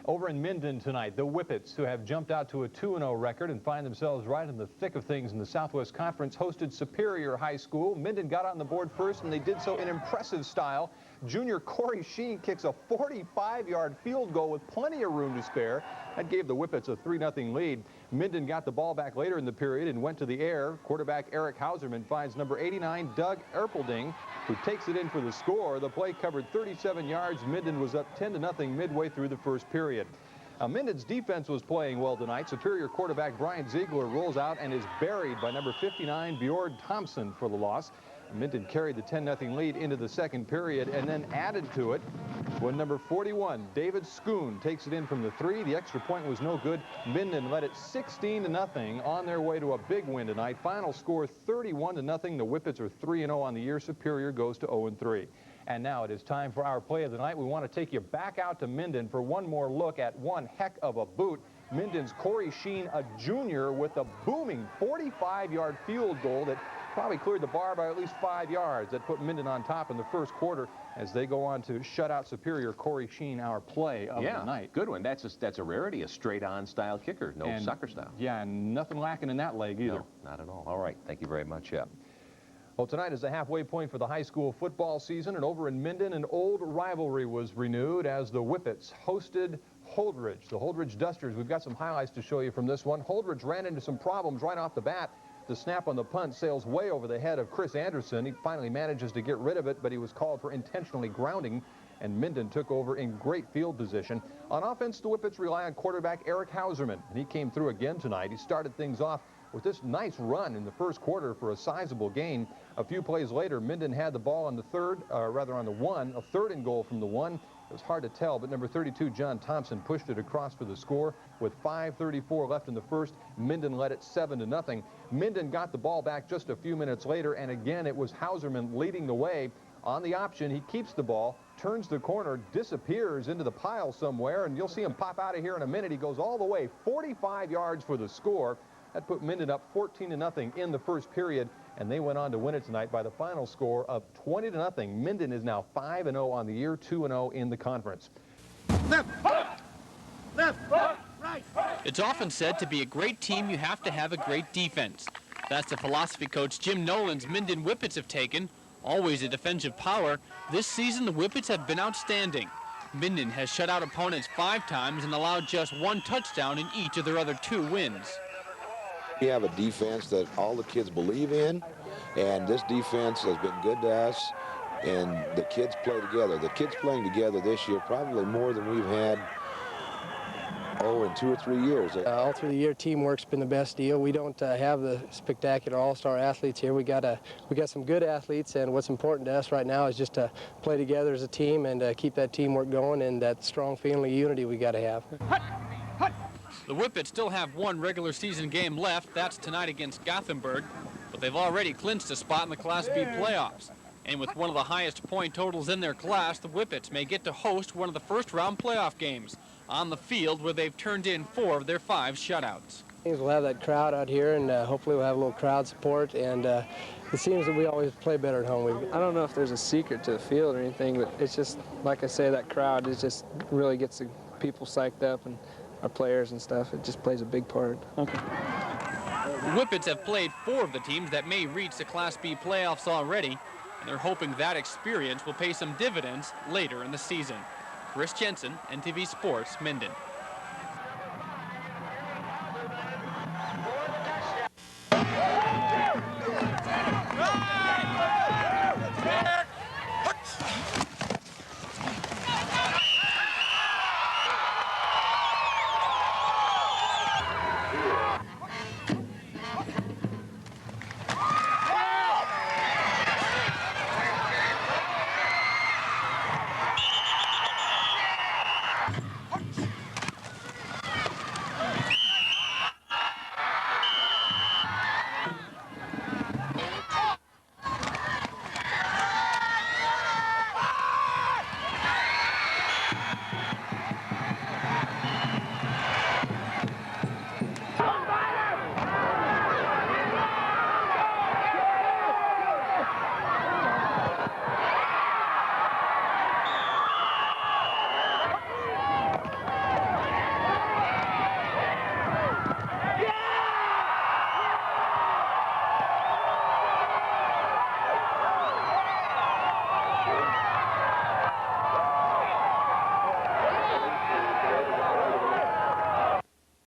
Over in Minden tonight, the Whippets, who have jumped out to a 2-0 record and find themselves right in the thick of things in the Southwest Conference, hosted Superior High School. Minden got on the board first, and they did so in impressive style. Junior Corey Sheen kicks a 45-yard field goal with plenty of room to spare. That gave the Whippets a 3-0 lead. Minden got the ball back later in the period and went to the air. Quarterback Eric Hauserman finds number 89, Doug Erpelding, who takes it in for the score. The play covered 37 yards. Minden was up 10-0 midway through the first period. Minden's defense was playing well tonight. Superior quarterback Brian Ziegler rolls out and is buried by number 59, Bjord Thompson, for the loss. Minden carried the 10-0 lead into the second period and then added to it when number 41, David Schoon, takes it in from the 3. The extra point was no good. Minden led it 16-0 on their way to a big win tonight. Final score 31-0. The Whippets are 3-0 on the year. Superior goes to 0-3. And now it is time for our play of the night. We want to take you back out to Minden for one more look at one heck of a boot. Minden's Corey Sheen, a junior, with a booming 45-yard field goal that probably cleared the bar by at least 5 yards. That put Minden on top in the first quarter as they go on to shut out Superior. Corey Sheen, our play of the night. Good one. That's a rarity, a straight-on style kicker, no soccer style. Yeah, and nothing lacking in that leg either. No, not at all. All right, thank you very much. Yeah. Well, tonight is the halfway point for the high school football season, and over in Minden, an old rivalry was renewed as the Whippets hosted Holdrege. The Holdrege Dusters. We've got some highlights to show you from this one. Holdrege ran into some problems right off the bat. The snap on the punt sails way over the head of Chris Anderson. He finally manages to get rid of it, but he was called for intentionally grounding, and Minden took over in great field position. On offense, the Whippets rely on quarterback Eric Hauserman, and he came through again tonight. He started things off with this nice run in the first quarter for a sizable gain. A few plays later, Minden had the ball on the on the 1, a 3rd and goal from the 1. It was hard to tell, but number 32, John Thompson, pushed it across for the score. With 5:34 left in the first, Minden led it 7-0. Minden got the ball back just a few minutes later, and again, it was Hauserman leading the way. On the option, he keeps the ball, turns the corner, disappears into the pile somewhere, and you'll see him pop out of here in a minute. He goes all the way 45 yards for the score. That put Minden up 14-0 in the first period, and they went on to win it tonight by the final score of 20-0. Minden is now 5-0 on the year, 2-0 in the conference. Left, right. It's often said to be a great team, you have to have a great defense. That's the philosophy coach Jim Nolan's Minden Whippets have taken. Always a defensive power, this season the Whippets have been outstanding. Minden has shut out opponents 5 times and allowed just 1 touchdown in each of their other 2 wins. We have a defense that all the kids believe in, and this defense has been good to us, and the kids play together. The kids playing together this year probably more than we've had, in 2 or 3 years. All through the year, teamwork's been the best deal. We don't have the spectacular all-star athletes here. We got some good athletes, and what's important to us right now is just to play together as a team and keep that teamwork going and that strong feeling of unity we got to have. The Whippets still have 1 regular season game left. That's tonight against Gothenburg. But they've already clinched a spot in the Class B playoffs. And with one of the highest point totals in their class, the Whippets may get to host one of the first-round playoff games on the field where they've turned in 4 of their 5 shutouts. We'll have that crowd out here, and hopefully we'll have a little crowd support. And it seems that we always play better at home. I don't know if there's a secret to the field or anything, but it's just, like I say, that crowd is just really gets the people psyched up, and our players and stuff. It just plays a big part. Okay. The Whippets have played 4 of the teams that may reach the Class B playoffs already, and they're hoping that experience will pay some dividends later in the season. Chris Jensen, NTV Sports, Minden.